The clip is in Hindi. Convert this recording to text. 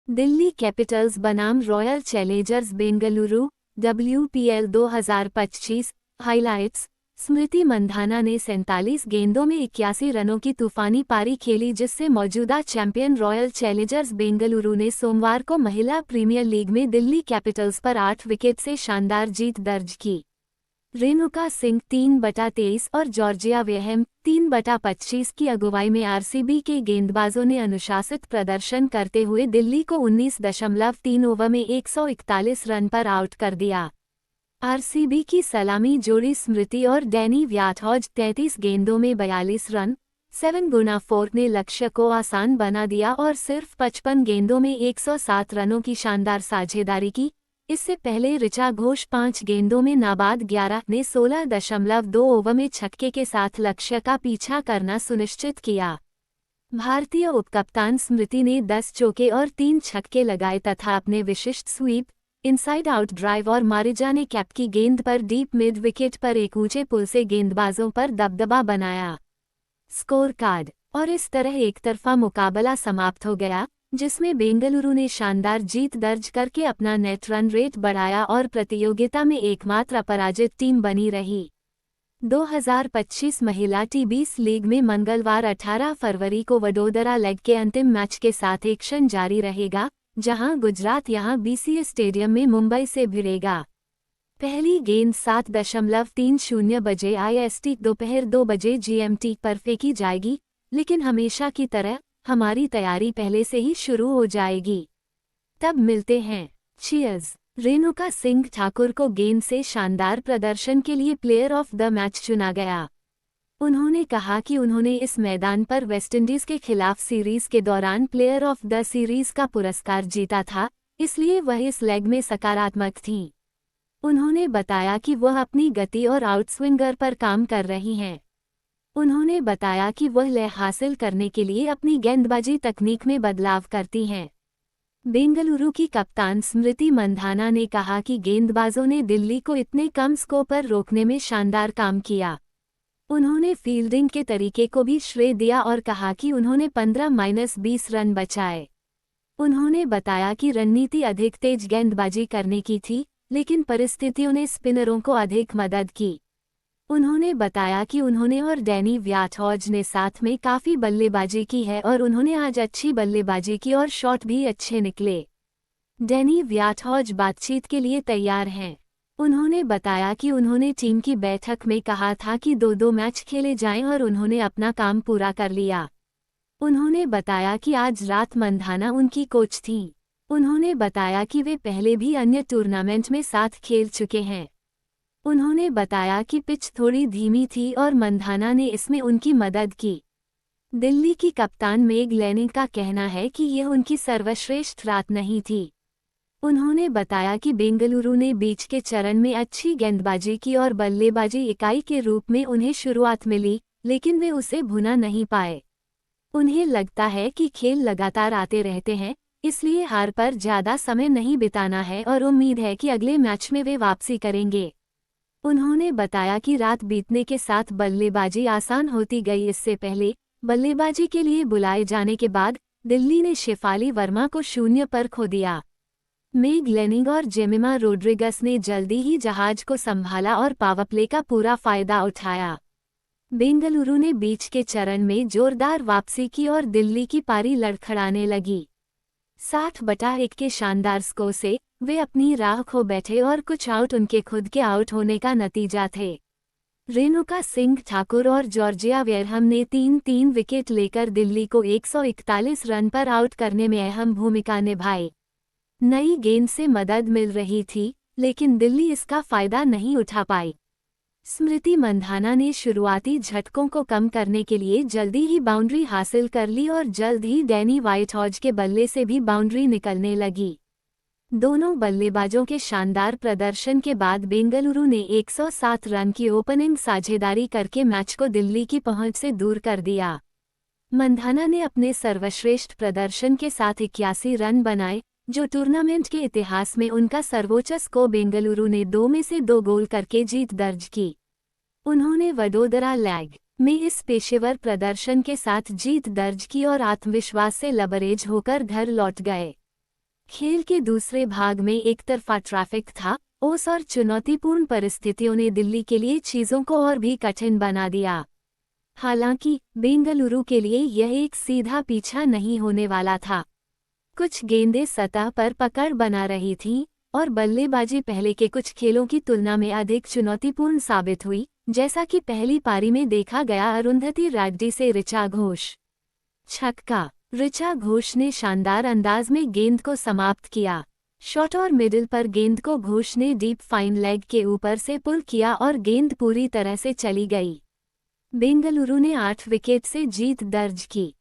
दिल्ली कैपिटल्स बनाम Royal Challengers Bengaluru WPL 2025 highlights. Smriti Mandhana ने 47 गेंदों में 81 रनों की तूफानी पारी खेली, जिससे मौजूदा चैंपियन रॉयल चैलेंजर्स बेंगलुरु ने सोमवार को महिला प्रीमियर लीग में दिल्ली कैपिटल्स पर 8 विकेट से शानदार जीत दर्ज की। रेणुका सिंह 3/23 और जॉर्जिया वेहम 3/25 की अगुवाई में आरसीबी के गेंदबाजों ने अनुशासित प्रदर्शन करते हुए दिल्ली को 19.3 ओवर में 141 रन पर आउट कर दिया। आरसीबी की सलामी जोड़ी स्मृति और डैनी व्याटहॉज 33 गेंदों में 42 रन 7x4 ने लक्ष्य को आसान बना दिया और सिर्फ 55 गेंदों में 107 रनों की शानदार साझेदारी की। इससे पहले ऋचा घोष 5 गेंदों में नाबाद 11 ने 16.2 ओवर में छक्के के साथ लक्ष्य का पीछा करना सुनिश्चित किया। भारतीय उपकप्तान स्मृति ने 10 चौके और 3 छक्के लगाए तथा अपने विशिष्ट स्वीप, इनसाइड आउट ड्राइव और मारिजाने कैप की गेंद पर डीप मिड विकेट पर एक ऊंचे पुल से गेंदबाजों पर दबदबा बनाया। Score card. और इस तरह एकतरफा मुकाबला समाप्त हो गया, जिसमें बेंगलुरु ने शानदार जीत दर्ज करके अपना नेट रन रेट बढ़ाया और प्रतियोगिता में एकमात्र अपराजित टीम बनी रही। 2025 महिला T20 लीग में मंगलवार 18 फरवरी को वडोदरा लेग के अंतिम मैच के साथ एक्शन जारी रहेगा, जहां गुजरात यहां BCA स्टेडियम में मुंबई से भिड़ेगा। पहली गेंद 7:30 बजे IST दोपहर 2 बजे GMT पर फेंकी जाएगी, लेकिन हमेशा की तरह हमारी तैयारी पहले से ही शुरू हो जाएगी। तब मिलते हैं। चीयर्स। रेणुका सिंह ठाकुर को गेंद से शानदार प्रदर्शन के लिए प्लेयर ऑफ द मैच चुना गया। उन्होंने कहा कि उन्होंने इस मैदान पर वेस्टइंडीज के खिलाफ सीरीज के दौरान प्लेयर ऑफ द सीरीज का पुरस्कार जीता था, इसलिए वह इस लेग में सकारात्मक थीं। उन्होंने बताया कि वह अपनी गति और आउटस्विंगर पर काम कर रही हैं। उन्होंने बताया कि वह लय हासिल करने के लिए अपनी गेंदबाजी तकनीक में बदलाव करती हैं। बेंगलुरु की कप्तान स्मृति मंधाना ने कहा कि गेंदबाजों ने दिल्ली को इतने कम स्कोर पर रोकने में शानदार काम किया। उन्होंने फील्डिंग के तरीके को भी श्रेय दिया और कहा कि उन्होंने 15-20 रन बचाए। उन्होंने बताया कि रणनीति अधिक तेज गेंदबाजी करने की थी, लेकिन परिस्थितियों ने स्पिनरों को अधिक मदद की। उन्होंने बताया कि उन्होंने और डैनी व्याटहॉज ने साथ में काफ़ी बल्लेबाजी की है और उन्होंने आज अच्छी बल्लेबाजी की और शॉट भी अच्छे निकले। डैनी व्याटहॉज बातचीत के लिए तैयार हैं। उन्होंने बताया कि उन्होंने टीम की बैठक में कहा था कि 2-2 मैच खेले जाएं और उन्होंने अपना काम पूरा कर लिया। उन्होंने बताया कि आज रात मंधाना उनकी कोच थीं। उन्होंने बताया कि वे पहले भी अन्य टूर्नामेंट में साथ खेल चुके हैं। उन्होंने बताया कि पिच थोड़ी धीमी थी और मंधाना ने इसमें उनकी मदद की। दिल्ली की कप्तान मेग लैनिंग का कहना है कि यह उनकी सर्वश्रेष्ठ रात नहीं थी। उन्होंने बताया कि बेंगलुरु ने बीच के चरण में अच्छी गेंदबाजी की और बल्लेबाजी इकाई के रूप में उन्हें शुरुआत मिली, लेकिन वे उसे भुना नहीं पाए। उन्हें लगता है कि खेल लगातार आते रहते हैं, इसलिए हार पर ज़्यादा समय नहीं बिताना है और उम्मीद है कि अगले मैच में वे वापसी करेंगे। उन्होंने बताया कि रात बीतने के साथ बल्लेबाजी आसान होती गई। इससे पहले बल्लेबाजी के लिए बुलाए जाने के बाद दिल्ली ने शेफाली वर्मा को 0 पर खो दिया। मेग लैनिंग और जेमिमा रोड्रिगस ने जल्दी ही जहाज को संभाला और पावरप्ले का पूरा फायदा उठाया। बेंगलुरु ने बीच के चरण में जोरदार वापसी की और दिल्ली की पारी लड़खड़ाने लगी। 60/1 के शानदार स्कोर से वे अपनी राह खो बैठे और कुछ आउट उनके खुद के आउट होने का नतीजा थे। रेणुका सिंह ठाकुर और जॉर्जिया वेहम ने 3-3 विकेट लेकर दिल्ली को 141 रन पर आउट करने में अहम भूमिका निभाई। नई गेंद से मदद मिल रही थी, लेकिन दिल्ली इसका फायदा नहीं उठा पाई। स्मृति मंधाना ने शुरुआती झटकों को कम करने के लिए जल्दी ही बाउंड्री हासिल कर ली और जल्द ही डैनी व्याटहॉज के बल्ले से भी बाउंड्री निकलने लगी। दोनों बल्लेबाजों के शानदार प्रदर्शन के बाद बेंगलुरु ने 107 रन की ओपनिंग साझेदारी करके मैच को दिल्ली की पहुंच से दूर कर दिया। मंधाना ने अपने सर्वश्रेष्ठ प्रदर्शन के साथ 81 रन बनाए, जो टूर्नामेंट के इतिहास में उनका सर्वोच्च स्कोर। बेंगलुरु ने 2 में से 2 गोल करके जीत दर्ज की। उन्होंने वडोदरा लेग में इस पेशेवर प्रदर्शन के साथ जीत दर्ज की और आत्मविश्वास से लबरेज होकर घर लौट गए। खेल के दूसरे भाग में एक तरफा ट्रैफिक था, ओस और चुनौतीपूर्ण परिस्थितियों ने दिल्ली के लिए चीजों को और भी कठिन बना दिया। हालांकि बेंगलुरु के लिए यह एक सीधा पीछा नहीं होने वाला था। कुछ गेंदें सतह पर पकड़ बना रही थीं और बल्लेबाजी पहले के कुछ खेलों की तुलना में अधिक चुनौतीपूर्ण साबित हुई, जैसा कि पहली पारी में देखा गया अरुंधति रेड्डी से ऋचा घोष। छक्का। ऋचा घोष ने शानदार अंदाज में गेंद को समाप्त किया। शॉट और मिडिल पर गेंद को घोष ने डीप फाइन लेग के ऊपर से पुल किया और गेंद पूरी तरह से चली गई। बेंगलुरु ने 8 विकेट से जीत दर्ज की।